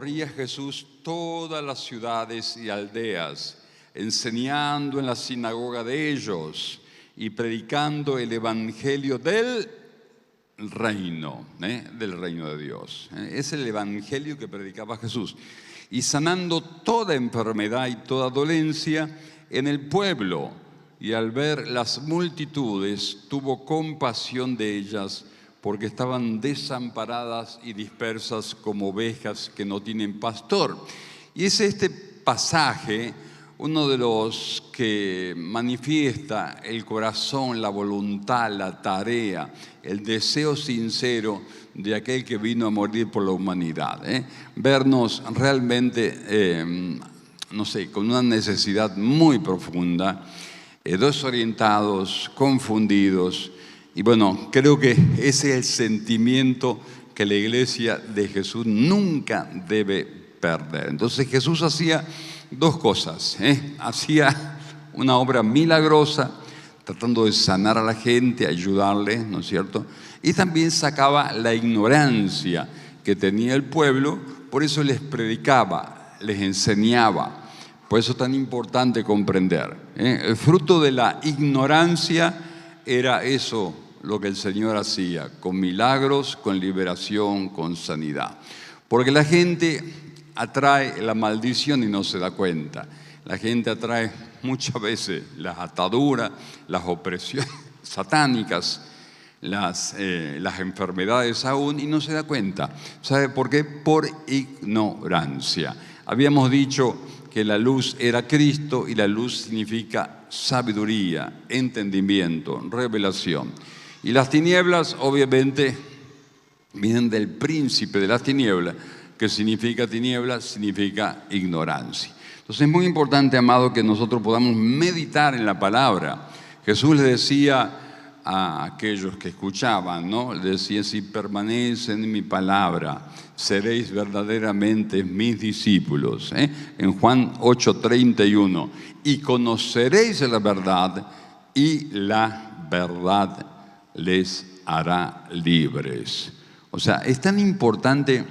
recorría Jesús todas las ciudades y aldeas, enseñando en la sinagoga de ellos y predicando el evangelio del reino de Dios. Es el evangelio que predicaba Jesús. Y sanando toda enfermedad y toda dolencia en el pueblo. Y al ver las multitudes, tuvo compasión de ellas, porque estaban desamparadas y dispersas como ovejas que no tienen pastor. Y es este pasaje uno de los que manifiesta el corazón, la voluntad, la tarea, el deseo sincero de aquel que vino a morir por la humanidad. Vernos realmente, con una necesidad muy profunda, desorientados, confundidos. Y bueno, creo que ese es el sentimiento que la iglesia de Jesús nunca debe perder. Entonces Jesús hacía dos cosas. Hacía una obra milagrosa, tratando de sanar a la gente, ayudarle, ¿no es cierto? Y también sacaba la ignorancia que tenía el pueblo, por eso les predicaba, les enseñaba. Por eso es tan importante comprender. El fruto de la ignorancia era eso, lo que el Señor hacía, con milagros, con liberación, con sanidad. Porque la gente atrae la maldición y no se da cuenta. La gente atrae muchas veces las ataduras, las opresiones satánicas, las enfermedades aún, y no se da cuenta. ¿Sabe por qué? Por ignorancia. Habíamos dicho que la luz era Cristo, y la luz significa sabiduría, entendimiento, revelación. Y las tinieblas, obviamente, vienen del príncipe de las tinieblas, que significa tinieblas, significa ignorancia. Entonces es muy importante, amado, que nosotros podamos meditar en la palabra. Jesús le decía a aquellos que escuchaban, ¿no? Le decía: si permanecen en mi palabra, seréis verdaderamente mis discípulos. En Juan 8:31, y conoceréis la verdad, y la verdad les hará libres. O sea, es tan importante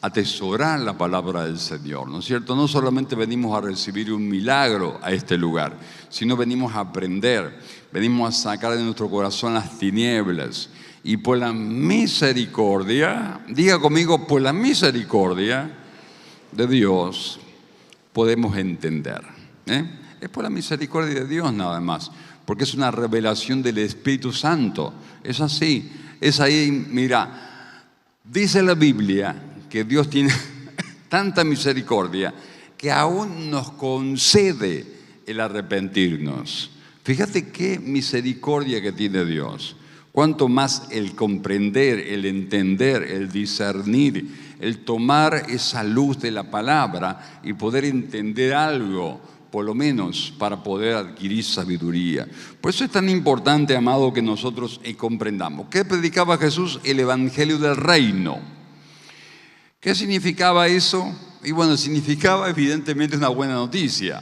atesorar la palabra del Señor, ¿no es cierto? No solamente venimos a recibir un milagro a este lugar, sino venimos a aprender, venimos a sacar de nuestro corazón las tinieblas, y por la misericordia, diga conmigo, por la misericordia de Dios podemos entender. Es por la misericordia de Dios nada más, porque es una revelación del Espíritu Santo. Es así, es ahí. Mira, dice la Biblia que Dios tiene tanta misericordia que aún nos concede el arrepentirnos. Fíjate qué misericordia que tiene Dios. Cuanto más el comprender, el entender, el discernir, el tomar esa luz de la palabra y poder entender algo, por lo menos para poder adquirir sabiduría. Por eso es tan importante, amado, que nosotros comprendamos. ¿Qué predicaba Jesús? El evangelio del reino. ¿Qué significaba eso? Y bueno, significaba evidentemente una buena noticia.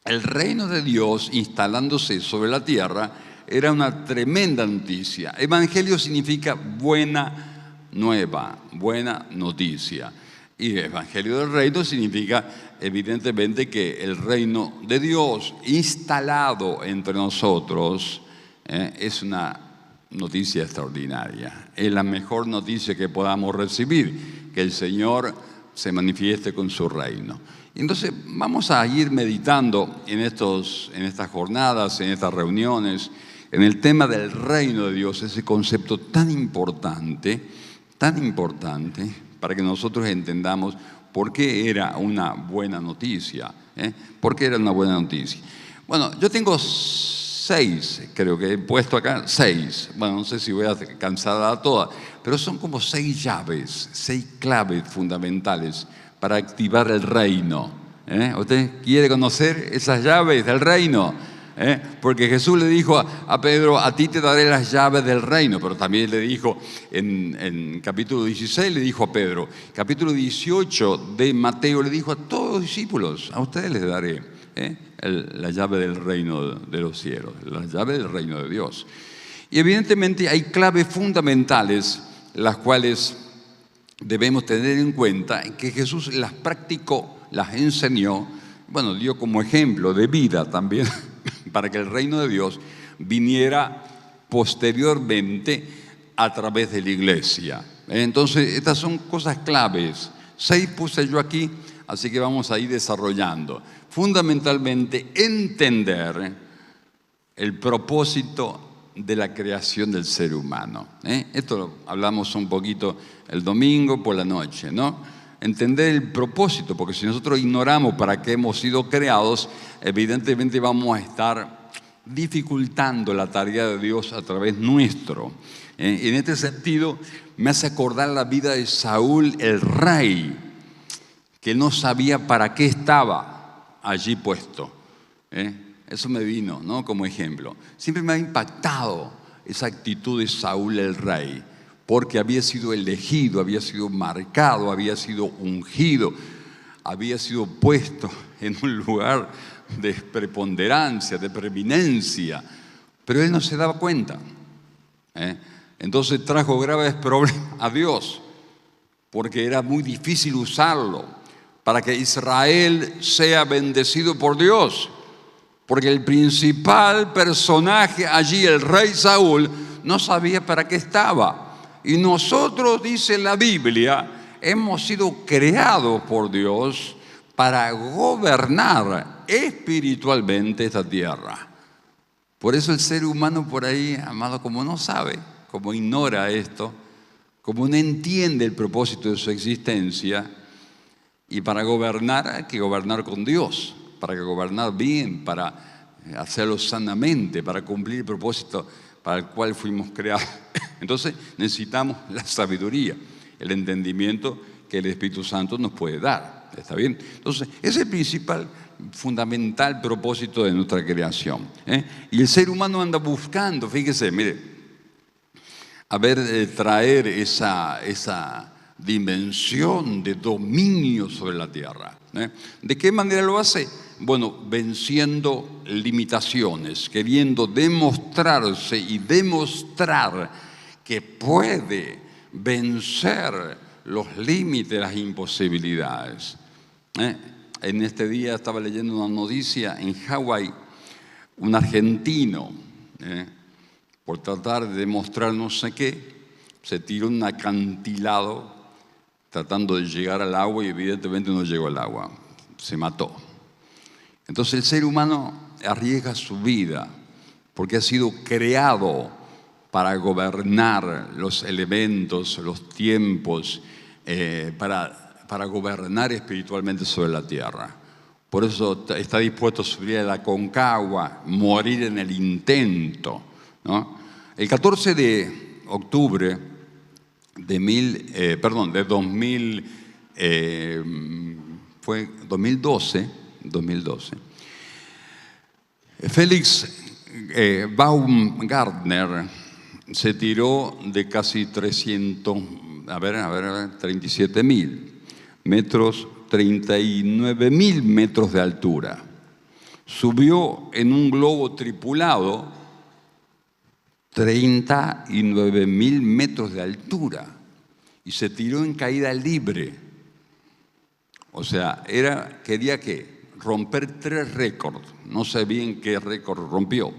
El reino de Dios instalándose sobre la tierra era una tremenda noticia. Evangelio significa buena nueva, buena noticia. Y evangelio del reino significa evidentemente que el reino de Dios instalado entre nosotros es una noticia extraordinaria. Es la mejor noticia que podamos recibir, que el Señor se manifieste con su reino. Entonces vamos a ir meditando en estas jornadas, en estas reuniones, en el tema del reino de Dios, ese concepto tan importante, para que nosotros entendamos por qué era una buena noticia. ¿Por qué era una buena noticia? Bueno, yo tengo 6, creo que he puesto acá 6. Bueno, no sé si voy a alcanzar a todas, pero son como 6 llaves, 6 claves fundamentales para activar el reino. ¿Usted quiere conocer esas llaves del reino? Porque Jesús le dijo a Pedro: a ti te daré las llaves del reino. Pero también le dijo en capítulo 16, le dijo a Pedro. Capítulo 18 de Mateo le dijo a todos los discípulos: a ustedes les daré la llave del reino de los cielos, la llave del reino de Dios. Y evidentemente hay claves fundamentales, las cuales debemos tener en cuenta que Jesús las practicó, las enseñó, bueno, dio como ejemplo de vida también para que el reino de Dios viniera posteriormente a través de la iglesia. Entonces, estas son cosas claves. 6 puse yo aquí, así que vamos a ir desarrollando. Fundamentalmente, entender el propósito de la creación del ser humano. Esto lo hablamos un poquito el domingo por la noche, ¿no? Entender el propósito, porque si nosotros ignoramos para qué hemos sido creados, evidentemente vamos a estar dificultando la tarea de Dios a través nuestro. En este sentido, me hace acordar la vida de Saúl, el rey, que no sabía para qué estaba allí puesto. Eso me vino, ¿no?, como ejemplo. Siempre me ha impactado esa actitud de Saúl, el rey, porque había sido elegido, había sido marcado, había sido ungido, había sido puesto en un lugar de preponderancia, de preeminencia, pero él no se daba cuenta. Entonces trajo graves problemas a Dios, porque era muy difícil usarlo para que Israel sea bendecido por Dios, porque el principal personaje allí, el rey Saúl, no sabía para qué estaba. Y nosotros, dice la Biblia, hemos sido creados por Dios para gobernar espiritualmente esta tierra. Por eso el ser humano por ahí, amado, como no sabe, como ignora esto, como no entiende el propósito de su existencia, y para gobernar hay que gobernar con Dios, para gobernar bien, para hacerlo sanamente, para cumplir el propósito para el cual fuimos creados. Entonces necesitamos la sabiduría, el entendimiento que el Espíritu Santo nos puede dar. ¿Está bien? Entonces, ese es el principal, fundamental propósito de nuestra creación. Y el ser humano anda buscando, fíjese, mire, traer esa dimensión de dominio sobre la tierra. ¿De qué manera lo hace? Bueno, venciendo limitaciones, queriendo demostrarse y demostrar que puede vencer los límites, las imposibilidades. En este día estaba leyendo una noticia en Hawái, un argentino, por tratar de demostrar no sé qué, se tiró un acantilado tratando de llegar al agua y evidentemente no llegó al agua, se mató. Entonces el ser humano arriesga su vida porque ha sido creado para gobernar los elementos, los tiempos, para gobernar espiritualmente sobre la tierra. Por eso está dispuesto a subir a la Aconcagua, morir en el intento, ¿no? El 14 de octubre de 2012, Félix Baumgartner se tiró de casi 37.000 metros, 39.000 metros de altura. Subió en un globo tripulado 39.000 metros de altura y se tiró en caída libre. O sea, quería ¿qué? Romper 3 récords. No sé bien qué récord rompió.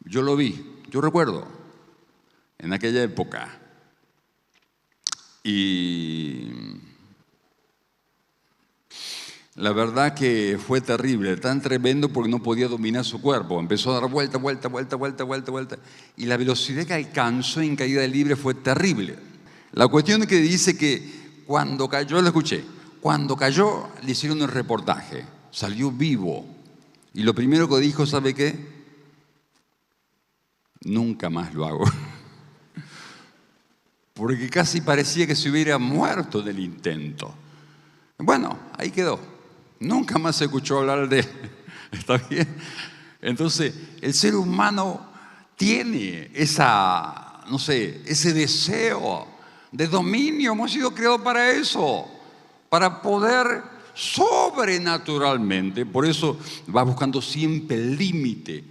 Yo lo vi, yo recuerdo, en aquella época. Y la verdad que fue terrible, tan tremendo porque no podía dominar su cuerpo. Empezó a dar vuelta. Y la velocidad que alcanzó en caída libre fue terrible. La cuestión es que dice que cuando cayó, lo escuché, cuando cayó le hicieron un reportaje, salió vivo. Y lo primero que dijo, ¿sabe qué? Nunca más lo hago. Porque casi parecía que se hubiera muerto del intento. Bueno, ahí quedó. Nunca más se escuchó hablar de él. ¿Está bien? Entonces, el ser humano tiene ese deseo de dominio. Hemos sido creados para eso, para poder sobrenaturalmente. Por eso va buscando siempre el límite,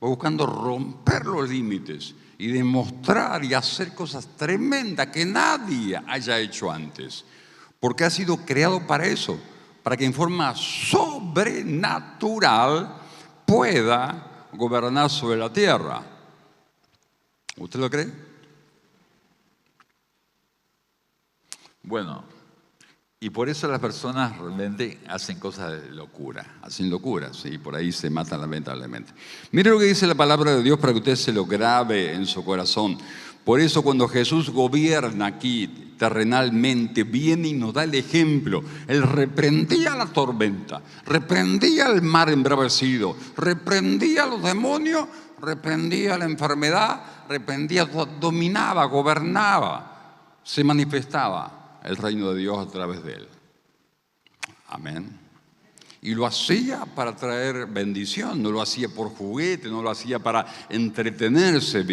va buscando romper los límites. y demostrar y hacer cosas tremendas que nadie haya hecho antes. Porque ha sido creado para eso, para que en forma sobrenatural pueda gobernar sobre la tierra. ¿Usted lo cree? Bueno, y por eso las personas realmente hacen cosas de locura. Hacen locuras y por ahí se matan lamentablemente. Mire lo que dice la palabra de Dios para que usted se lo grabe en su corazón. Por eso cuando Jesús gobierna aquí terrenalmente, viene y nos da el ejemplo. Él reprendía la tormenta, reprendía el mar embravecido, reprendía a los demonios, reprendía la enfermedad, reprendía, dominaba, gobernaba, se manifestaba el reino de Dios a través de él. Amén. Y lo hacía para traer bendición, no lo hacía por juguete, no lo hacía para entretenerse,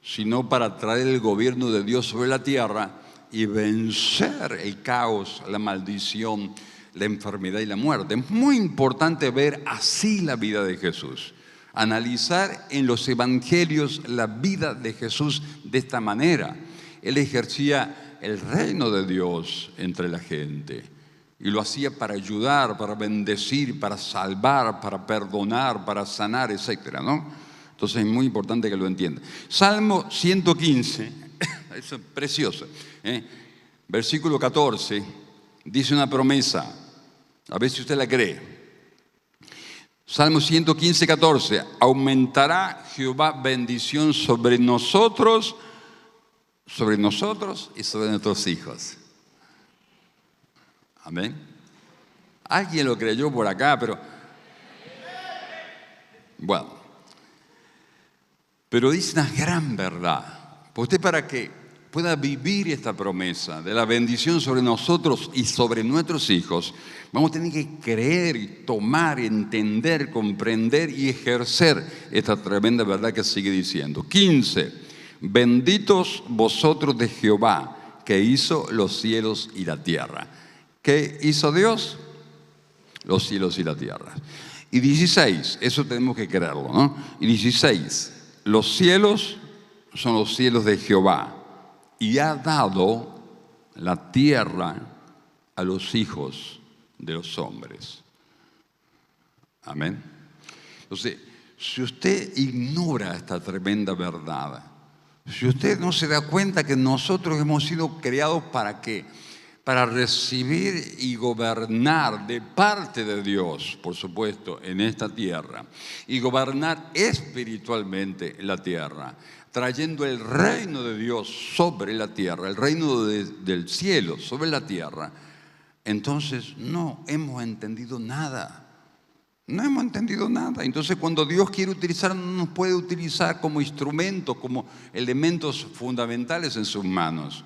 sino para traer el gobierno de Dios sobre la tierra y vencer el caos, la maldición, la enfermedad y la muerte. Es muy importante ver así la vida de Jesús, analizar en los evangelios la vida de Jesús de esta manera. Él ejercía el reino de Dios entre la gente y lo hacía para ayudar, para bendecir, para salvar, para perdonar, para sanar, etcétera, ¿no? Entonces es muy importante que lo entienda. Salmo 115, eso es precioso, versículo 14, dice una promesa, a ver si usted la cree. Salmo 115, 14, aumentará Jehová bendición sobre nosotros y sobre nuestros hijos. Amén. Alguien lo creyó por acá, pero bueno. Pero dice una gran verdad. Usted, para que pueda vivir esta promesa de la bendición sobre nosotros y sobre nuestros hijos, vamos a tener que creer y tomar, entender, comprender y ejercer esta tremenda verdad que sigue diciendo. 15. Benditos vosotros de Jehová, que hizo los cielos y la tierra. ¿Qué hizo Dios? Los cielos y la tierra. Y 16, eso tenemos que creerlo, ¿no? Y 16. Los cielos son los cielos de Jehová y ha dado la tierra a los hijos de los hombres. Amén. Entonces, si usted ignora esta tremenda verdad, si usted no se da cuenta que nosotros hemos sido creados ¿para qué? Para recibir y gobernar de parte de Dios, por supuesto, en esta tierra, y gobernar espiritualmente la tierra, trayendo el reino de Dios sobre la tierra, el reino del cielo sobre la tierra. Entonces no hemos entendido nada. No hemos entendido nada. Entonces cuando Dios quiere utilizar, no nos puede utilizar como instrumentos, como elementos fundamentales en sus manos.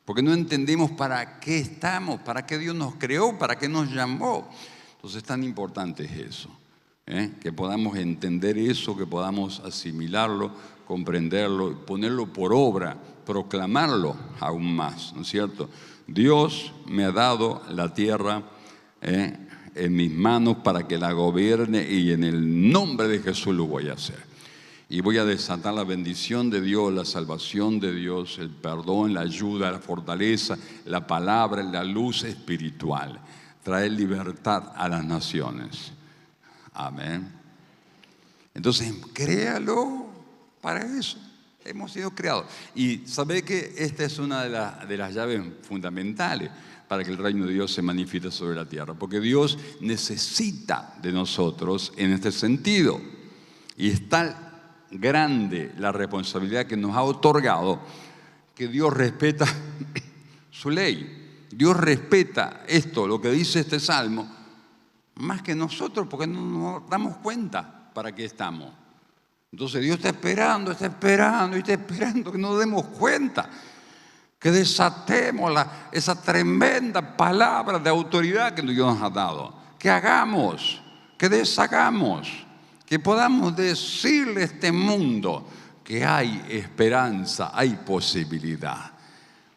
Porque no entendemos para qué estamos, para qué Dios nos creó, para qué nos llamó. Entonces tan importante es eso, que podamos entender eso, que podamos asimilarlo, comprenderlo, ponerlo por obra, proclamarlo aún más, ¿no es cierto? Dios me ha dado la tierra en mis manos para que la gobierne y en el nombre de Jesús lo voy a hacer. Y voy a desatar la bendición de Dios, la salvación de Dios, el perdón, la ayuda, la fortaleza, la palabra, la luz espiritual. Traer libertad a las naciones. Amén. Entonces, créalo para eso. Hemos sido creados. Y sabe que esta es una de las llaves fundamentales para que el reino de Dios se manifieste sobre la tierra. Porque Dios necesita de nosotros en este sentido. Y está grande la responsabilidad que nos ha otorgado, que Dios respeta su ley. Dios respeta esto, lo que dice este salmo, más que nosotros, porque no nos damos cuenta para qué estamos. Entonces Dios está esperando que nos demos cuenta, que desatemos esa tremenda palabra de autoridad que Dios nos ha dado, que hagamos, que deshagamos, que podamos decirle a este mundo que hay esperanza, hay posibilidad.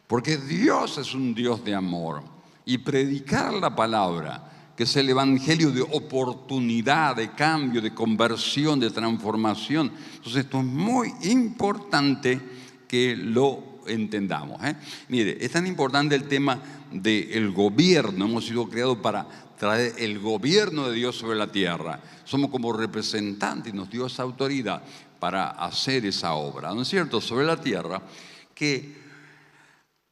Porque Dios es un Dios de amor. Y predicar la palabra, que es el evangelio de oportunidad, de cambio, de conversión, de transformación. Entonces esto es muy importante que lo entendamos. Mire, es tan importante el tema del gobierno. Hemos sido creados para traer el gobierno de Dios sobre la tierra. Somos como representantes y nos dio esa autoridad para hacer esa obra, ¿no es cierto?, sobre la tierra, que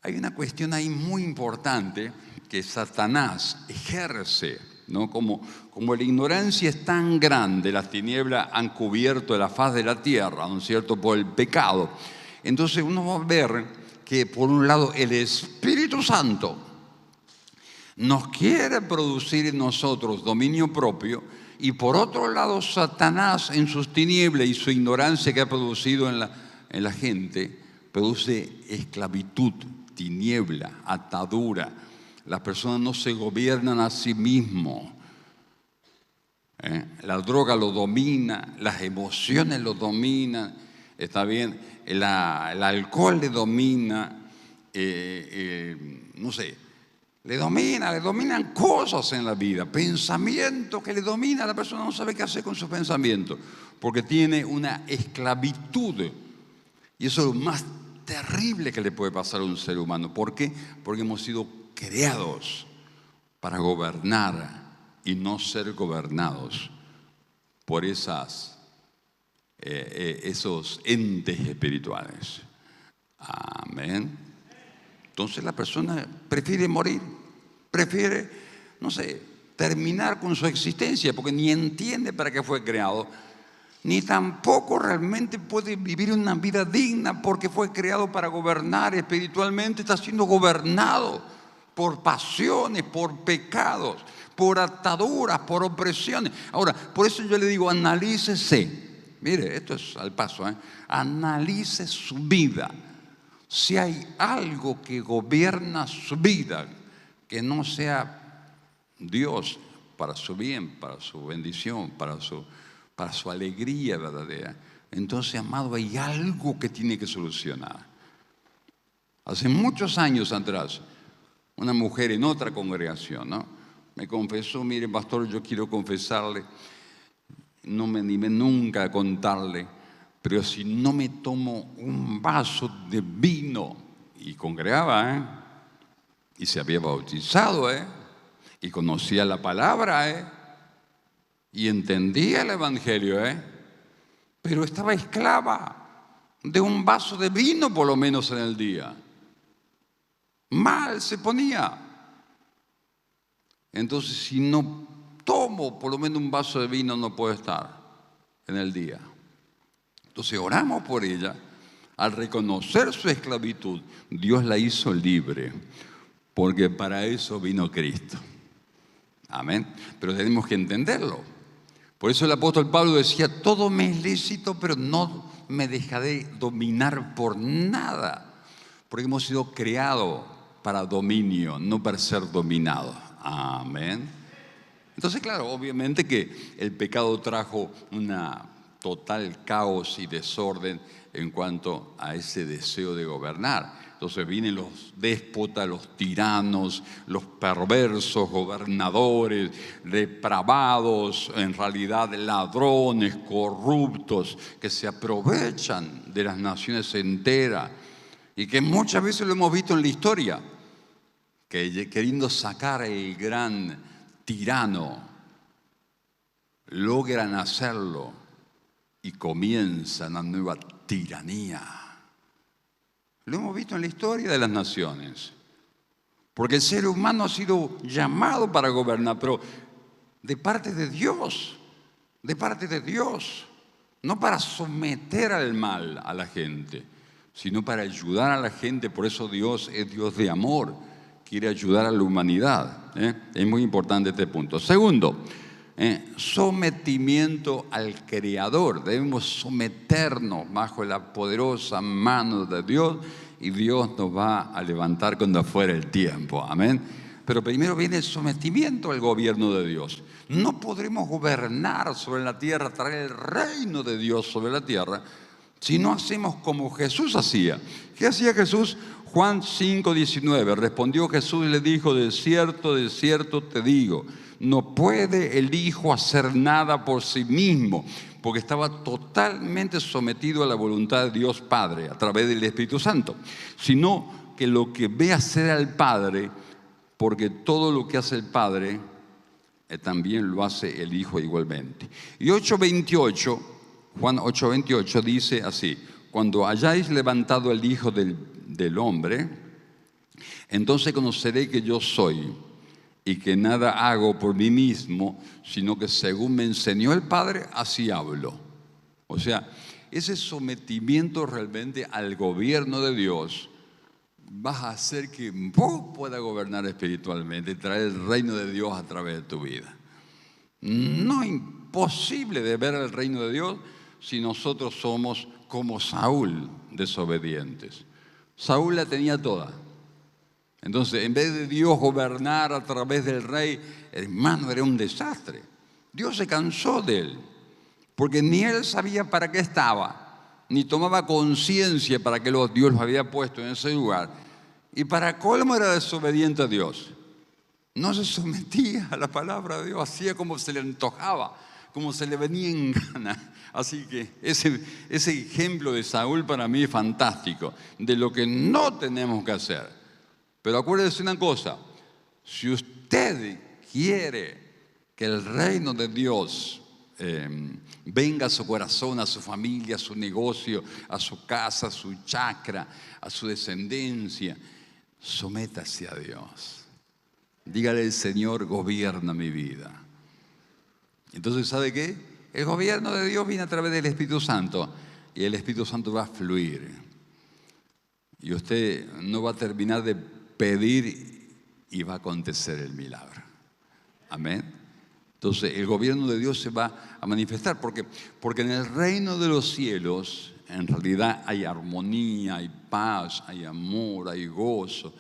hay una cuestión ahí muy importante que Satanás ejerce, ¿no? Como la ignorancia es tan grande, las tinieblas han cubierto la faz de la tierra, ¿no es cierto?, por el pecado. Entonces uno va a ver que por un lado el Espíritu Santo nos quiere producir en nosotros dominio propio, y por otro lado Satanás en sus tinieblas y su ignorancia que ha producido en la gente, produce esclavitud, tiniebla, atadura. Las personas no se gobiernan a sí mismos. La droga lo domina, las emociones lo dominan, está bien, el alcohol le domina, no sé, le dominan cosas en la vida, pensamientos que le dominan, la persona no sabe qué hacer con sus pensamientos, porque tiene una esclavitud. Y eso es lo más terrible que le puede pasar a un ser humano. ¿Por qué? Porque hemos sido creados para gobernar y no ser gobernados por esos entes espirituales. Amén. Entonces la persona prefiere morir, prefiere, no sé, terminar con su existencia, porque ni entiende para qué fue creado, ni tampoco realmente puede vivir una vida digna porque fue creado para gobernar espiritualmente. Está siendo gobernado por pasiones, por pecados, por ataduras, por opresiones. Ahora, por eso yo le digo, analícese. Mire, esto es al paso, analice su vida. Si hay algo que gobierna su vida, que no sea Dios para su bien, para su bendición, para su alegría verdadera, entonces, amado, hay algo que tiene que solucionar. Hace muchos años atrás, una mujer en otra congregación, ¿no?, me confesó: mire, pastor, yo quiero confesarle, no me animé nunca a contarle, pero si no me tomo un vaso de vino, y congregaba, y se había bautizado, y conocía la palabra, y entendía el evangelio, pero estaba esclava de un vaso de vino por lo menos en el día. Mal se ponía. Entonces, si no tomo por lo menos un vaso de vino, no puedo estar en el día. Entonces oramos por ella. Al reconocer su esclavitud, Dios la hizo libre, porque para eso vino Cristo. Amén. Pero tenemos que entenderlo. Por eso el apóstol Pablo decía: todo me es lícito, pero no me dejaré dominar por nada, porque hemos sido creados para dominio, no para ser dominados. Amén. Entonces, claro, obviamente que el pecado trajo una total caos y desorden en cuanto a ese deseo de gobernar. Entonces vienen los déspotas, los tiranos, los perversos gobernadores, depravados, en realidad ladrones, corruptos, que se aprovechan de las naciones enteras y que muchas veces lo hemos visto en la historia, que queriendo sacar el gran tirano, logran hacerlo y comienza una nueva tiranía. Lo hemos visto en la historia de las naciones, porque el ser humano ha sido llamado para gobernar, pero de parte de Dios, no para someter al mal a la gente, sino para ayudar a la gente. Por eso Dios es Dios de amor, quiere ayudar a la humanidad. Es muy importante este punto. Segundo, sometimiento al Creador. Debemos someternos bajo la poderosa mano de Dios y Dios nos va a levantar cuando fuera el tiempo. Amén. Pero primero viene el sometimiento al gobierno de Dios. No podremos gobernar sobre la tierra, traer el reino de Dios sobre la tierra, si no hacemos como Jesús hacía. ¿Qué hacía Jesús? Juan 5:19, respondió Jesús y le dijo, de cierto te digo, no puede el Hijo hacer nada por sí mismo, porque estaba totalmente sometido a la voluntad de Dios Padre a través del Espíritu Santo, sino que lo que ve hacer al Padre, porque todo lo que hace el Padre también lo hace el Hijo igualmente. Y Juan 8:28 dice así, cuando hayáis levantado el Hijo del Hombre, entonces conoceré que yo soy y que nada hago por mí mismo, sino que según me enseñó el Padre, así hablo. O sea, ese sometimiento realmente al gobierno de Dios vas a hacer que vos puedas gobernar espiritualmente y traer el reino de Dios a través de tu vida. No es imposible de ver el reino de Dios si nosotros somos como Saúl, desobedientes. Saúl la tenía toda. Entonces, en vez de Dios gobernar a través del rey, hermano, era un desastre. Dios se cansó de él, porque ni él sabía para qué estaba, ni tomaba conciencia para qué Dios lo había puesto en ese lugar. Y para colmo era desobediente a Dios. No se sometía a la palabra de Dios, hacía como se le antojaba, como se le venía en gana. Así que ese ejemplo de Saúl para mí es fantástico, de lo que no tenemos que hacer. Pero acuérdese una cosa, si usted quiere que el reino de Dios venga a su corazón, a su familia, a su negocio, a su casa, a su chacra, a su descendencia, sométase a Dios. Dígale al Señor, gobierna mi vida. Entonces, ¿sabe qué? El gobierno de Dios viene a través del Espíritu Santo y el Espíritu Santo va a fluir. Y usted no va a terminar de pedir y va a acontecer el milagro. Amén. Entonces, el gobierno de Dios se va a manifestar porque en el reino de los cielos en realidad hay armonía, hay paz, hay amor, hay gozo.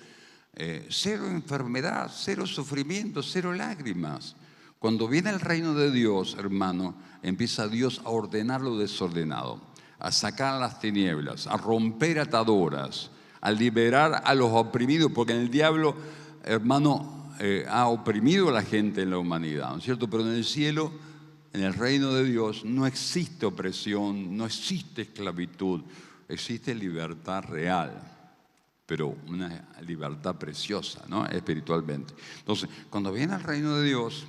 Cero enfermedad, cero sufrimiento, cero lágrimas. Cuando viene el reino de Dios, hermano, empieza Dios a ordenar lo desordenado, a sacar las tinieblas, a romper ataduras, a liberar a los oprimidos, porque el diablo, hermano, ha oprimido a la gente en la humanidad, ¿no es cierto? Pero en el cielo, en el reino de Dios, no existe opresión, no existe esclavitud, existe libertad real. Pero una libertad preciosa, ¿no? Espiritualmente. Entonces, cuando viene el reino de Dios,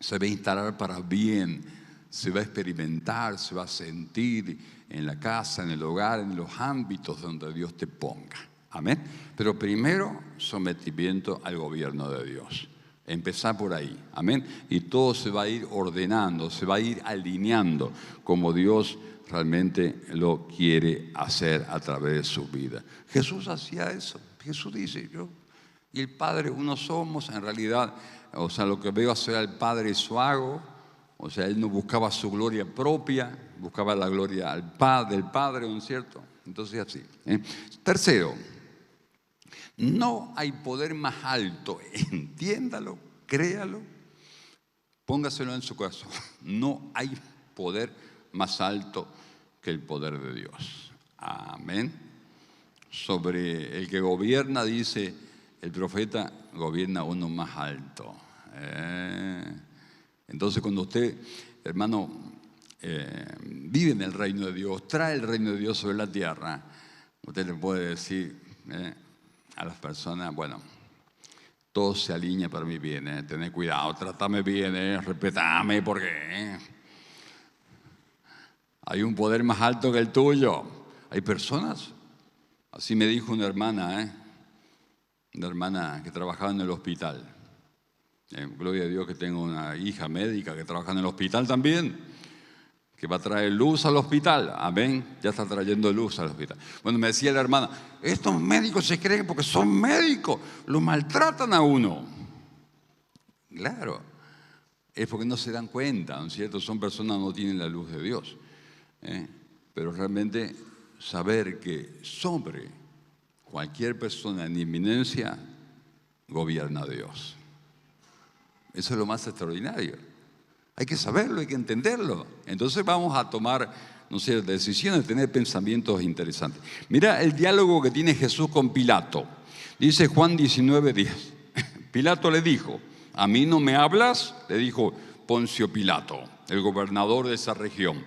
se va a instalar para bien, se va a experimentar, se va a sentir en la casa, en el hogar, en los ámbitos donde Dios te ponga. Amén. Pero primero, sometimiento al gobierno de Dios. Empezar por ahí. Amén. Y todo se va a ir ordenando, se va a ir alineando como Dios realmente lo quiere hacer a través de su vida. Jesús hacía eso. Jesús dice, yo y el Padre uno somos, en realidad, o sea, lo que veo hacer al Padre eso hago. O sea, Él no buscaba su gloria propia, buscaba la gloria del Padre, ¿no es cierto? Entonces así. Tercero, no hay poder más alto, entiéndalo, créalo, póngaselo en su corazón. No hay poder más alto que el poder de Dios. Amén. Sobre el que gobierna, dice el profeta, gobierna uno más alto. Entonces, cuando usted, hermano, vive en el reino de Dios, trae el reino de Dios sobre la tierra, usted le puede decir a las personas, bueno, todo se alinea para mi bien, tened cuidado, tratame bien, respetame, porque hay un poder más alto que el tuyo. Hay personas, así me dijo una hermana que trabajaba en el hospital. Gloria a Dios que tengo una hija médica que trabaja en el hospital también, que va a traer luz al hospital. Amén. Ya está trayendo luz al hospital. Bueno, me decía la hermana, estos médicos se creen porque son médicos, lo maltratan a uno. Claro, es porque no se dan cuenta, ¿no es cierto? Son personas que no tienen la luz de Dios. Pero realmente saber que sobre cualquier persona en inminencia gobierna Dios. Eso es lo más extraordinario. Hay que saberlo, hay que entenderlo. Entonces vamos a tomar no sé, decisiones, tener pensamientos interesantes. Mira el diálogo que tiene Jesús con Pilato. Dice Juan 19:10. Pilato le dijo, ¿a mí no me hablas? Le dijo Poncio Pilato, el gobernador de esa región.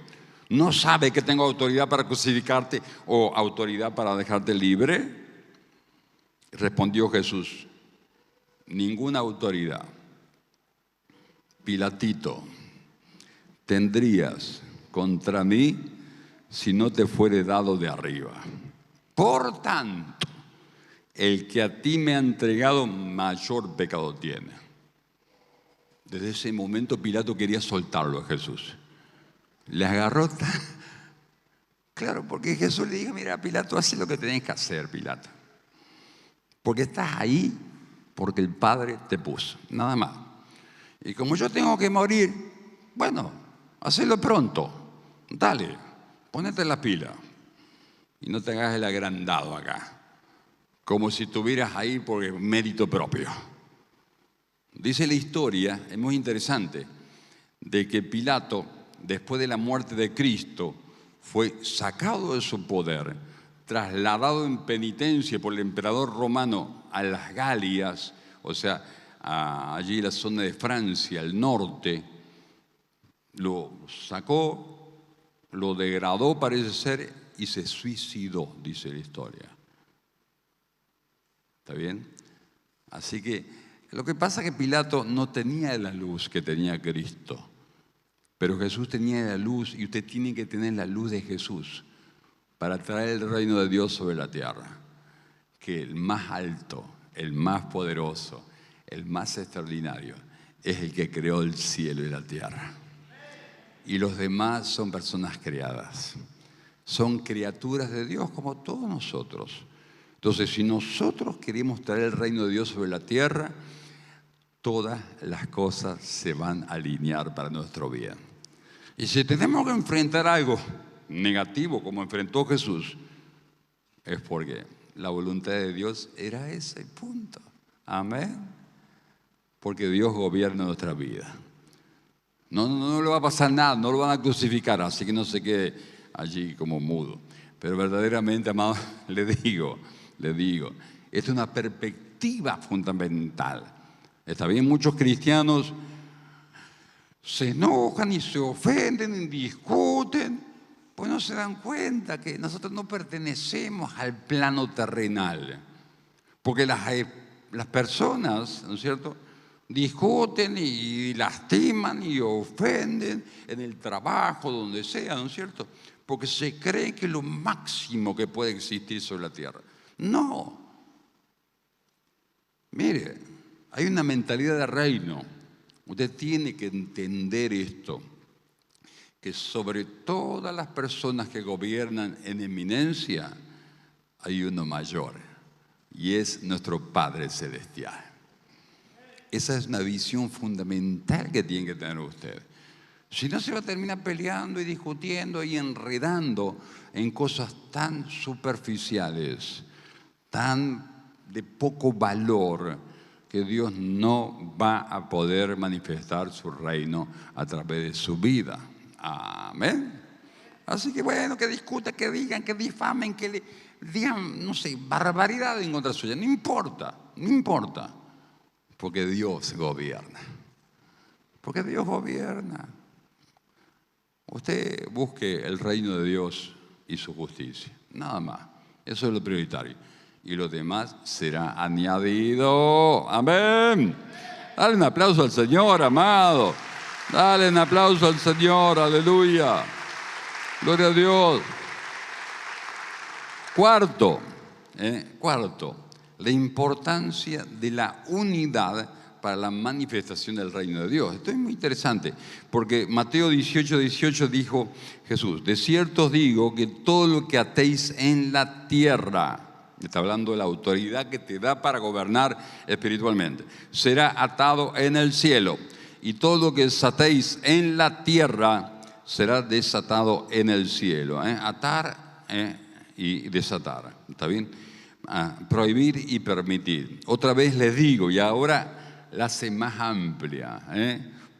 ¿No sabe que tengo autoridad para crucificarte o autoridad para dejarte libre? Respondió Jesús, ninguna autoridad, Pilatito, tendrías contra mí si no te fuere dado de arriba. Por tanto, el que a ti me ha entregado mayor pecado tiene. Desde ese momento Pilato quería soltarlo a Jesús. Le agarró claro, porque Jesús le dijo, mira Pilato, haz lo que tenés que hacer, Pilato. Porque estás ahí porque el Padre te puso, nada más. Y como yo tengo que morir, bueno, hacelo pronto, dale, ponete la pila y no te hagas el agrandado acá, como si estuvieras ahí por mérito propio. Dice la historia, es muy interesante, de que Pilato, después de la muerte de Cristo, fue sacado de su poder, trasladado en penitencia por el emperador romano a las Galias, o sea, allí en la zona de Francia, al norte, lo sacó, lo degradó parece ser y se suicidó, dice la historia. ¿Está bien? Así que lo que pasa es que Pilato no tenía la luz que tenía Cristo, pero Jesús tenía la luz y usted tiene que tener la luz de Jesús para traer el reino de Dios sobre la tierra, que el más alto, el más poderoso, el más extraordinario es el que creó el cielo y la tierra. Y los demás son personas creadas, son criaturas de Dios como todos nosotros. Entonces, si nosotros queremos traer el reino de Dios sobre la tierra, todas las cosas se van a alinear para nuestro bien. Y si tenemos que enfrentar algo negativo como enfrentó Jesús, es porque la voluntad de Dios era ese punto. Amén. Porque Dios gobierna nuestra vida. No le va a pasar nada, no lo van a crucificar, así que no se quede allí como mudo. Pero verdaderamente, amado, le digo, esta es una perspectiva fundamental. Está bien, muchos cristianos se enojan y se ofenden y discuten, pues no se dan cuenta que nosotros no pertenecemos al plano terrenal. Porque las personas, ¿no es cierto?, discuten y lastiman y ofenden en el trabajo, donde sea, ¿no es cierto? Porque se cree que es lo máximo que puede existir sobre la tierra. No. Mire, hay una mentalidad de reino. Usted tiene que entender esto, que sobre todas las personas que gobiernan en eminencia hay uno mayor, y es nuestro Padre Celestial. Esa es una visión fundamental que tiene que tener usted. Si no, se va a terminar peleando y discutiendo y enredando en cosas tan superficiales, tan de poco valor, que Dios no va a poder manifestar su reino a través de su vida. Amén. Así que bueno, que discutan, que digan, que difamen, que le digan, no sé, barbaridad en contra suya. No importa, no importa. Porque Dios gobierna. Porque Dios gobierna. Usted busque el reino de Dios y su justicia. Nada más. Eso es lo prioritario. Y lo demás será añadido. Amén. Dale un aplauso al Señor, amado. Dale un aplauso al Señor. Aleluya. Gloria a Dios. Cuarto. La importancia de la unidad para la manifestación del reino de Dios. Esto es muy interesante, porque Mateo 18:18 dijo Jesús, de cierto os digo que todo lo que atéis en la tierra, está hablando de la autoridad que te da para gobernar espiritualmente, será atado en el cielo, y todo lo que desatéis en la tierra será desatado en el cielo. Atar y desatar, ¿está bien? Prohibir y permitir. Otra vez les digo, y ahora la hace más amplia,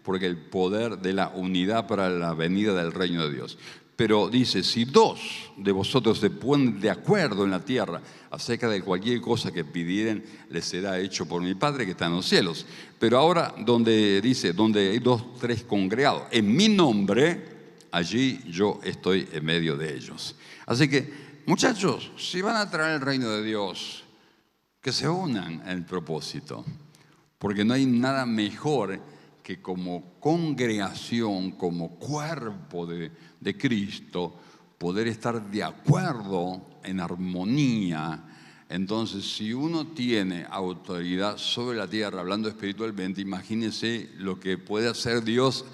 porque el poder de la unidad para la venida del reino de Dios. Pero dice, si dos de vosotros se ponen de acuerdo en la tierra acerca de cualquier cosa que pidieren, les será hecho por mi Padre que está en los cielos. Pero ahora, donde dice, donde hay 2, 3 congregados en mi nombre, allí yo estoy en medio de ellos. Así que, muchachos, si van a traer el reino de Dios, que se unan en el propósito, porque no hay nada mejor que como congregación, como cuerpo de Cristo, poder estar de acuerdo en armonía. Entonces, si uno tiene autoridad sobre la tierra, hablando espiritualmente, imagínense lo que puede hacer Dios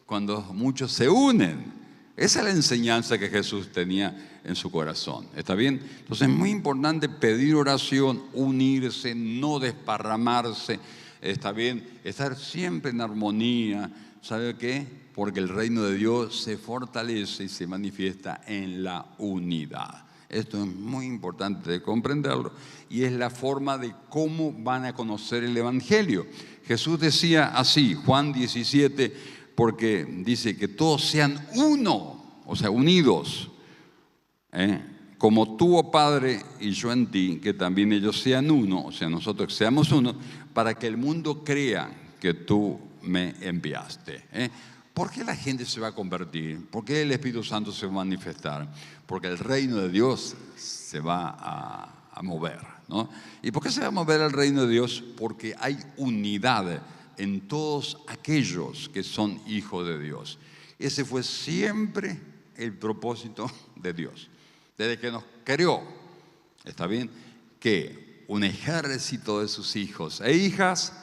cuando muchos se unen. Esa es la enseñanza que Jesús tenía en su corazón. ¿Está bien? Entonces es muy importante pedir oración, unirse, no desparramarse. ¿Está bien? Estar siempre en armonía. ¿Sabe qué? Porque el reino de Dios se fortalece y se manifiesta en la unidad. Esto es muy importante de comprenderlo y es la forma de cómo van a conocer el Evangelio. Jesús decía así, Juan 17, porque dice que todos sean uno, o sea, unidos, como tú, oh Padre, y yo en ti, que también ellos sean uno, o sea, nosotros seamos uno, para que el mundo crea que tú me enviaste. ¿Por qué la gente se va a convertir? ¿Por qué el Espíritu Santo se va a manifestar? Porque el reino de Dios se va a mover, ¿no? ¿Y por qué se va a mover el reino de Dios? Porque hay unidad en todos aquellos que son hijos de Dios. Ese fue siempre el propósito de Dios. Desde que nos creó, ¿está bien? Que un ejército de sus hijos e hijas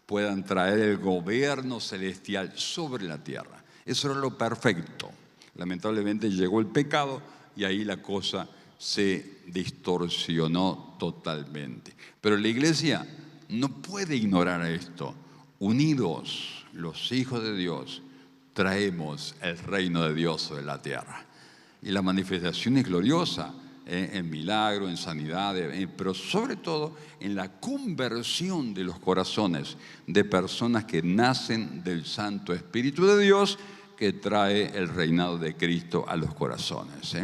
puedan traer el gobierno celestial sobre la tierra. Eso era lo perfecto. Lamentablemente llegó el pecado y ahí la cosa se distorsionó totalmente. Pero la iglesia no puede ignorar esto. Unidos, los hijos de Dios, traemos el reino de Dios sobre la tierra. Y la manifestación es gloriosa, en milagro, en sanidad, pero sobre todo en la conversión de los corazones de personas que nacen del Santo Espíritu de Dios que trae el reinado de Cristo a los corazones.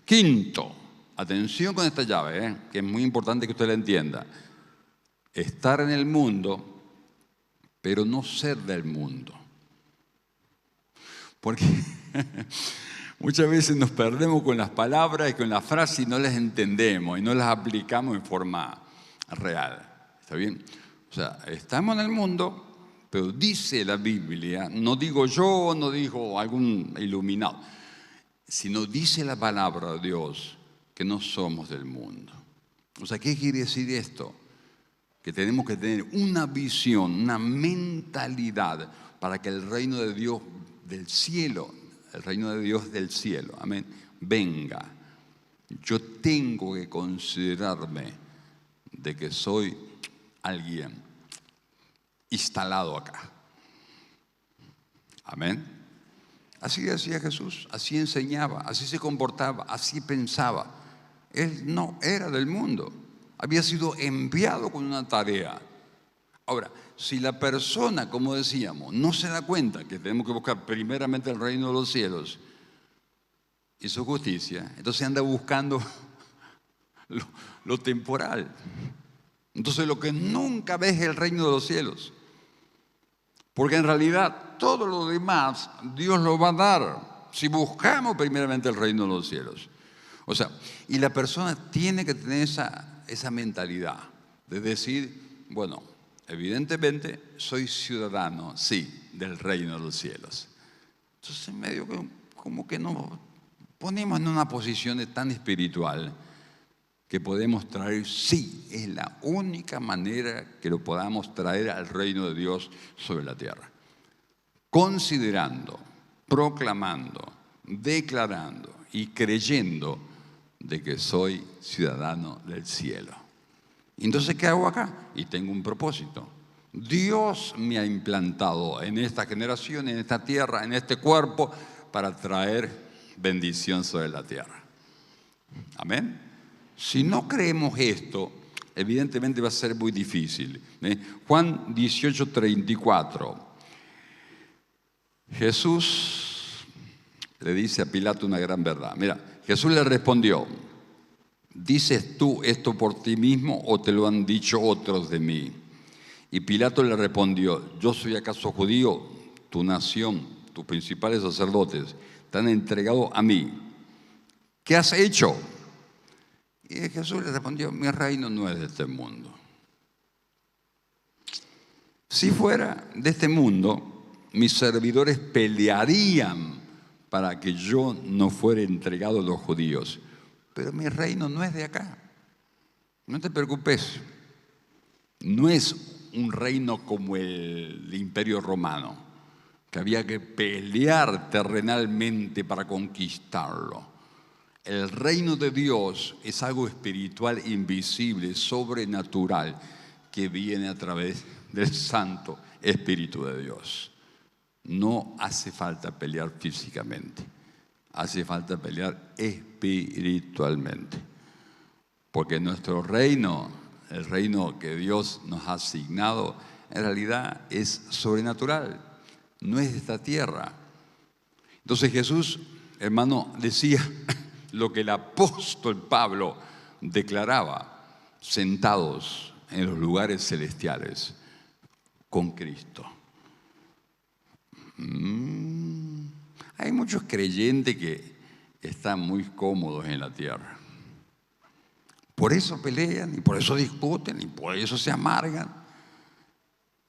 Quinto, atención con esta llave, que es muy importante que usted la entienda. Estar en el mundo, pero no ser del mundo. Porque muchas veces nos perdemos con las palabras y con las frases y no las entendemos y no las aplicamos en forma real. ¿Está bien? O sea, estamos en el mundo, pero dice la Biblia, no digo yo, no digo algún iluminado, sino dice la palabra de Dios que no somos del mundo. O sea, ¿qué quiere decir esto? Que tenemos que tener una visión, una mentalidad para que el reino de Dios del cielo, el reino de Dios del cielo, amén, venga. Yo tengo que considerarme de que soy alguien instalado acá. Amén. Así decía Jesús, así enseñaba, así se comportaba, así pensaba. Él no era del mundo. Había sido enviado con una tarea. Ahora, si la persona, como decíamos, no se da cuenta que tenemos que buscar primeramente el reino de los cielos y su justicia, entonces anda buscando lo temporal. Entonces lo que nunca ve es el reino de los cielos. Porque en realidad todo lo demás Dios lo va a dar si buscamos primeramente el reino de los cielos. O sea, y la persona tiene que tener esa mentalidad de decir, bueno, evidentemente soy ciudadano, sí, del reino de los cielos. Entonces medio que como que nos ponemos en una posición tan espiritual que podemos traer, sí, es la única manera que lo podamos traer al reino de Dios sobre la tierra. Considerando, proclamando, declarando y creyendo de que soy ciudadano del cielo. Entonces, ¿qué hago acá? Y tengo un propósito. Dios me ha implantado en esta generación, en esta tierra, en este cuerpo, para traer bendición sobre la tierra. Amén. Si no creemos esto, evidentemente va a ser muy difícil. Juan 18:34. Jesús le dice a Pilato una gran verdad. Mira, Jesús le respondió: ¿dices tú esto por ti mismo o te lo han dicho otros de mí? Y Pilato le respondió: ¿yo soy acaso judío? Tu nación, tus principales sacerdotes, te han entregado a mí. ¿Qué has hecho? Y Jesús le respondió: mi reino no es de este mundo. Si fuera de este mundo, mis servidores pelearían para que yo no fuera entregado a los judíos. Pero mi reino no es de acá. No te preocupes. No es un reino como el Imperio Romano, que había que pelear terrenalmente para conquistarlo. El reino de Dios es algo espiritual, invisible, sobrenatural, que viene a través del Santo Espíritu de Dios. No hace falta pelear físicamente, hace falta pelear espiritualmente. Porque nuestro reino, el reino que Dios nos ha asignado, en realidad es sobrenatural, no es de esta tierra. Entonces Jesús, hermano, decía lo que el apóstol Pablo declaraba: sentados en los lugares celestiales con Cristo. Hay muchos creyentes que están muy cómodos en la tierra. Por eso pelean y por eso discuten y por eso se amargan.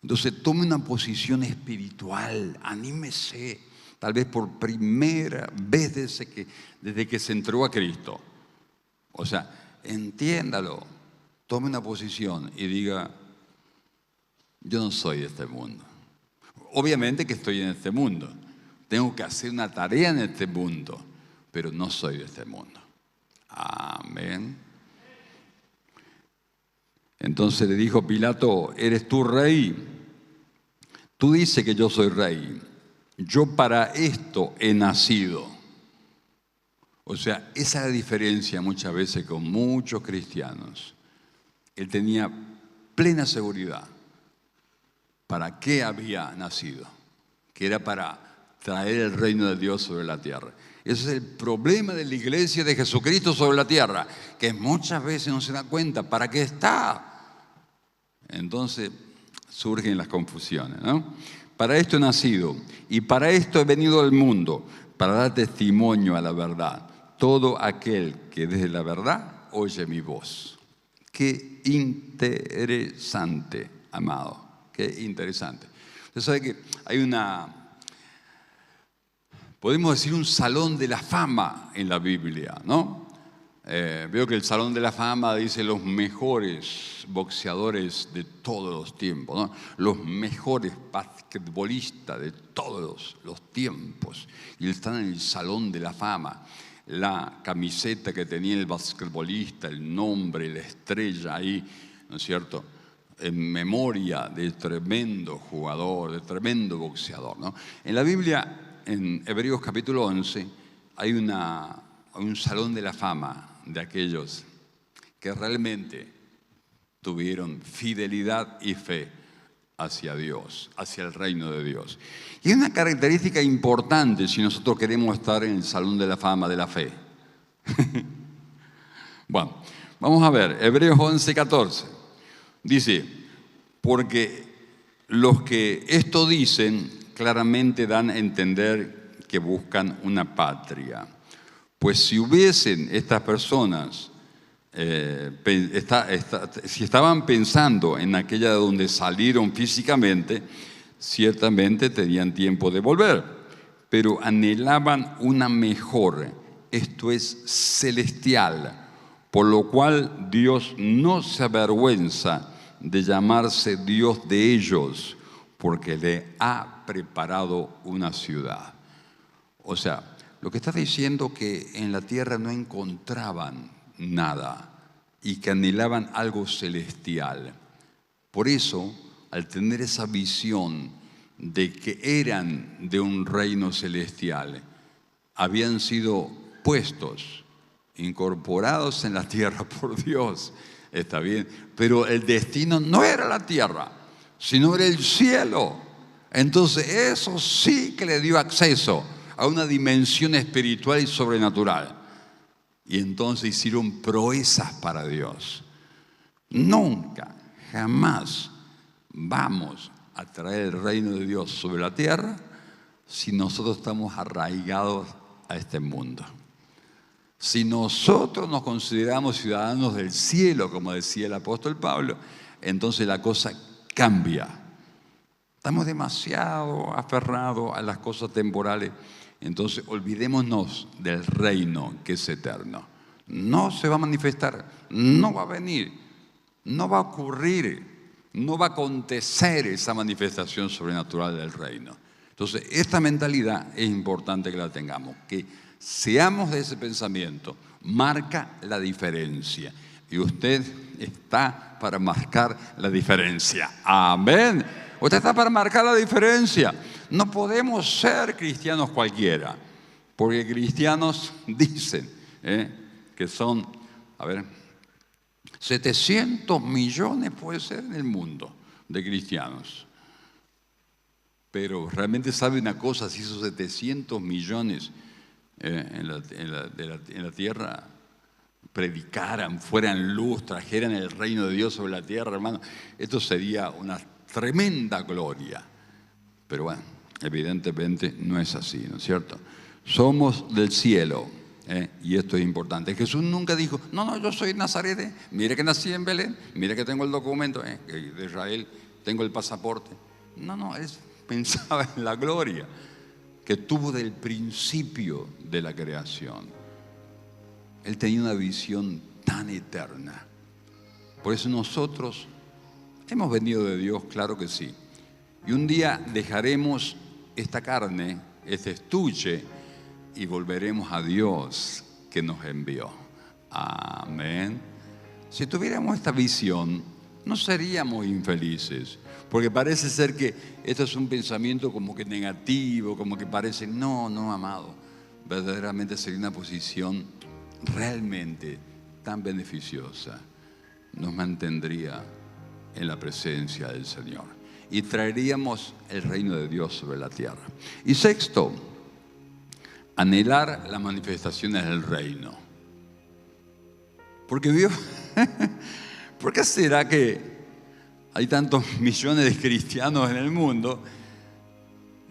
Entonces tome una posición espiritual, anímese, tal vez por primera vez desde que se entregó a Cristo. O sea, entiéndalo, tome una posición y diga: yo no soy de este mundo. Obviamente que estoy en este mundo, tengo que hacer una tarea en este mundo, pero no soy de este mundo. Amén. Entonces le dijo Pilato: ¿eres tú rey? Tú dices que yo soy rey. Yo para esto he nacido. O sea, esa es la diferencia muchas veces con muchos cristianos. Él tenía plena seguridad para qué había nacido, que era para traer el reino de Dios sobre la tierra. Ese es el problema de la iglesia de Jesucristo sobre la tierra, que muchas veces no se da cuenta para qué está. Entonces surgen las confusiones, ¿no? Para esto he nacido y para esto he venido al mundo, para dar testimonio a la verdad. Todo aquel que desde la verdad oye mi voz. Qué interesante, amado. Qué interesante. Usted sabe que hay podemos decir, un salón de la fama en la Biblia, ¿no? Veo que el salón de la fama dice los mejores boxeadores de todos los tiempos, ¿no? Los mejores basquetbolistas de todos los tiempos. Y están en el salón de la fama. La camiseta que tenía el basquetbolista, el nombre, la estrella ahí, ¿no es cierto?, en memoria de tremendo jugador, de tremendo boxeador, ¿no? En la Biblia, en Hebreos capítulo 11, hay un salón de la fama de aquellos que realmente tuvieron fidelidad y fe hacia Dios, hacia el reino de Dios. Y hay una característica importante si nosotros queremos estar en el salón de la fama de la fe. Bueno, vamos a ver, Hebreos 11:14. Dice: porque los que esto dicen claramente dan a entender que buscan una patria. Pues si hubiesen estas personas, si estaban pensando en aquella de donde salieron físicamente, ciertamente tenían tiempo de volver, pero anhelaban una mejor, esto es celestial, por lo cual Dios no se avergüenza de llamarse Dios de ellos, porque le ha preparado una ciudad. O sea, lo que está diciendo que en la tierra no encontraban nada y que anhelaban algo celestial. Por eso, al tener esa visión de que eran de un reino celestial, habían sido puestos, incorporados en la tierra por Dios. Está bien, pero el destino no era la tierra, sino era el cielo. Entonces eso sí que le dio acceso a una dimensión espiritual y sobrenatural. Y entonces hicieron proezas para Dios. Nunca, jamás vamos a traer el reino de Dios sobre la tierra si nosotros estamos arraigados a este mundo. Si nosotros nos consideramos ciudadanos del cielo, como decía el apóstol Pablo, entonces la cosa cambia. Estamos demasiado aferrados a las cosas temporales, entonces olvidémonos del reino que es eterno. No se va a manifestar, no va a venir, no va a ocurrir, no va a acontecer esa manifestación sobrenatural del reino. Entonces, esta mentalidad es importante que la tengamos, que seamos de ese pensamiento, marca la diferencia. Y usted está para marcar la diferencia. Amén. Usted está para marcar la diferencia. No podemos ser cristianos cualquiera, porque cristianos dicen que son, 700 millones puede ser en el mundo de cristianos. Pero realmente sabe una cosa, si esos 700 millones en la tierra predicaran, fueran luz, trajeran el reino de Dios sobre la tierra, hermano, esto sería una tremenda gloria. Pero bueno, evidentemente no es así, ¿no es cierto? Somos del cielo, y esto es importante. Jesús nunca dijo, no, yo soy Nazaret, mire que nací en Belén, mire que tengo el documento de Israel, tengo el pasaporte. No, él pensaba en la gloria que tuvo del principio de la creación. Él tenía una visión tan eterna. Por eso nosotros hemos venido de Dios, claro que sí. Y un día dejaremos esta carne, este estuche, y volveremos a Dios que nos envió. Amén. Si tuviéramos esta visión, no seríamos infelices. Porque parece ser que esto es un pensamiento como que negativo, como que parece, no, amado. Verdaderamente sería una posición realmente tan beneficiosa. Nos mantendría en la presencia del Señor. Y traeríamos el reino de Dios sobre la tierra. Y sexto, anhelar las manifestaciones del reino. Porque Dios, ¿por qué será que hay tantos millones de cristianos en el mundo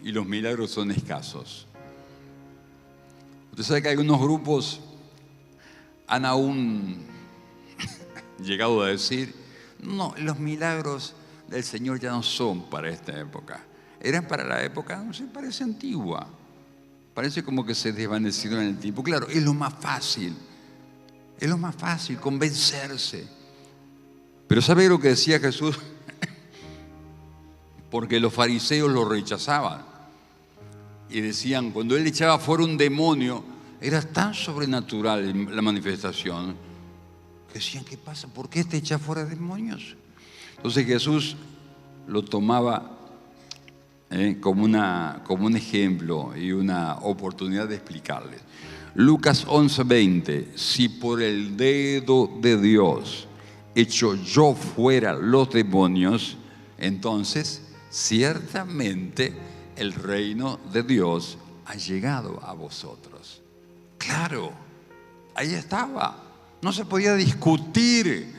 y los milagros son escasos? Usted sabe que algunos grupos han aún llegado a decir, no, los milagros del Señor ya no son para esta época. Eran para la época, no sé, parece antigua. Parece como que se desvanecieron en el tiempo. Claro, es lo más fácil convencerse. Pero ¿sabe lo que decía Jesús? Porque los fariseos lo rechazaban y decían, cuando él echaba fuera un demonio, era tan sobrenatural la manifestación, que decían, ¿qué pasa? ¿Por qué te echa fuera demonios? Entonces Jesús lo tomaba como un ejemplo y una oportunidad de explicarles. Lucas 11:20, si por el dedo de Dios echo yo fuera los demonios, entonces ciertamente el reino de Dios ha llegado a vosotros. Claro, ahí estaba, no se podía discutir.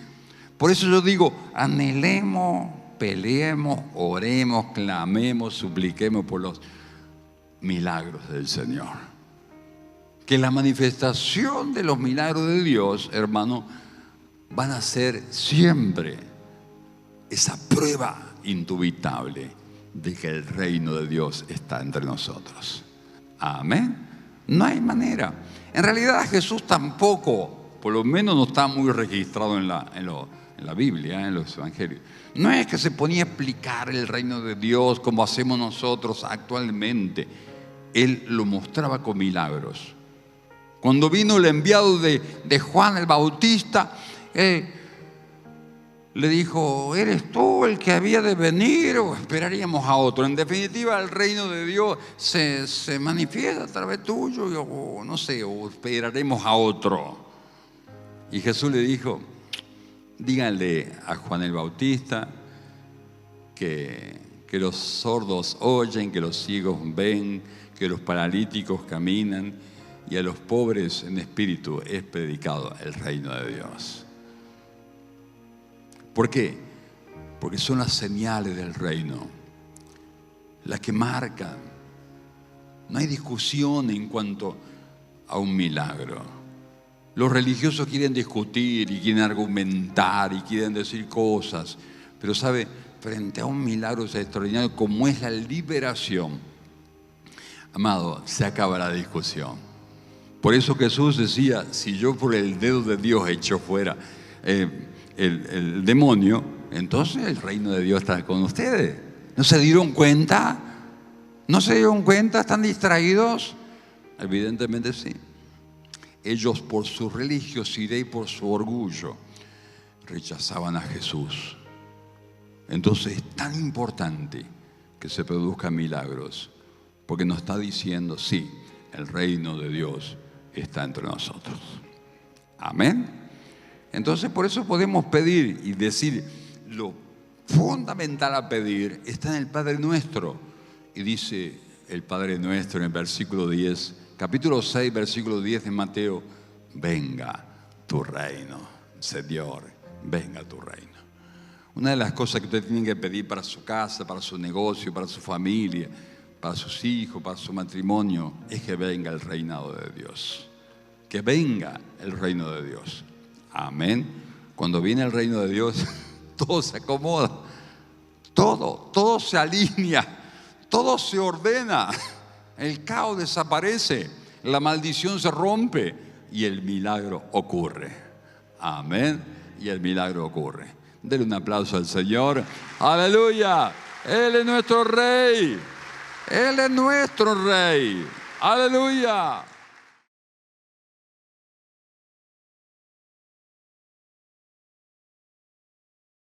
Por eso yo digo, anhelemos, peleemos, oremos, clamemos, supliquemos por los milagros del Señor. Que la manifestación de los milagros de Dios, hermano, van a ser siempre esa prueba indubitable de que el reino de Dios está entre nosotros. Amén. No hay manera. En realidad Jesús tampoco, por lo menos no está muy registrado en la Biblia, en los evangelios. No es que se ponía a explicar el reino de Dios como hacemos nosotros actualmente. Él lo mostraba con milagros. Cuando vino el enviado de Juan el Bautista, le dijo, ¿eres tú el que había de venir o esperaríamos a otro? En definitiva, el reino de Dios se manifiesta a través tuyo, o no sé, o esperaremos a otro. Y Jesús le dijo, díganle a Juan el Bautista que que los sordos oyen, que los ciegos ven, que los paralíticos caminan, y a los pobres en espíritu es predicado el reino de Dios. ¿Por qué? Porque son las señales del reino, las que marcan. No hay discusión en cuanto a un milagro. Los religiosos quieren discutir y quieren argumentar y quieren decir cosas, pero ¿sabe? Frente a un milagro extraordinario como es la liberación, amado, se acaba la discusión. Por eso Jesús decía, si yo por el dedo de Dios echo fuera el demonio, entonces el reino de Dios está con ustedes. ¿No se dieron cuenta? ¿No se dieron cuenta? ¿Están distraídos? Evidentemente sí. Ellos por su religiosidad y por su orgullo rechazaban a Jesús. Entonces es tan importante que se produzcan milagros, porque nos está diciendo, sí, el reino de Dios está entre nosotros. Amén. Entonces por eso podemos pedir y decir, lo fundamental a pedir está en el Padre Nuestro. Y dice el Padre Nuestro en el versículo 10, capítulo 6, versículo 10 de Mateo, venga tu reino, Señor, venga tu reino. Una de las cosas que usted tiene que pedir para su casa, para su negocio, para su familia, para sus hijos, para su matrimonio, es que venga el reinado de Dios. Que venga el reino de Dios. Amén. Cuando viene el reino de Dios, todo se acomoda, todo se alinea, todo se ordena, el caos desaparece, la maldición se rompe y el milagro ocurre. Amén. Y el milagro ocurre. Denle un aplauso al Señor. Aleluya. Él es nuestro Rey. Él es nuestro Rey. Aleluya.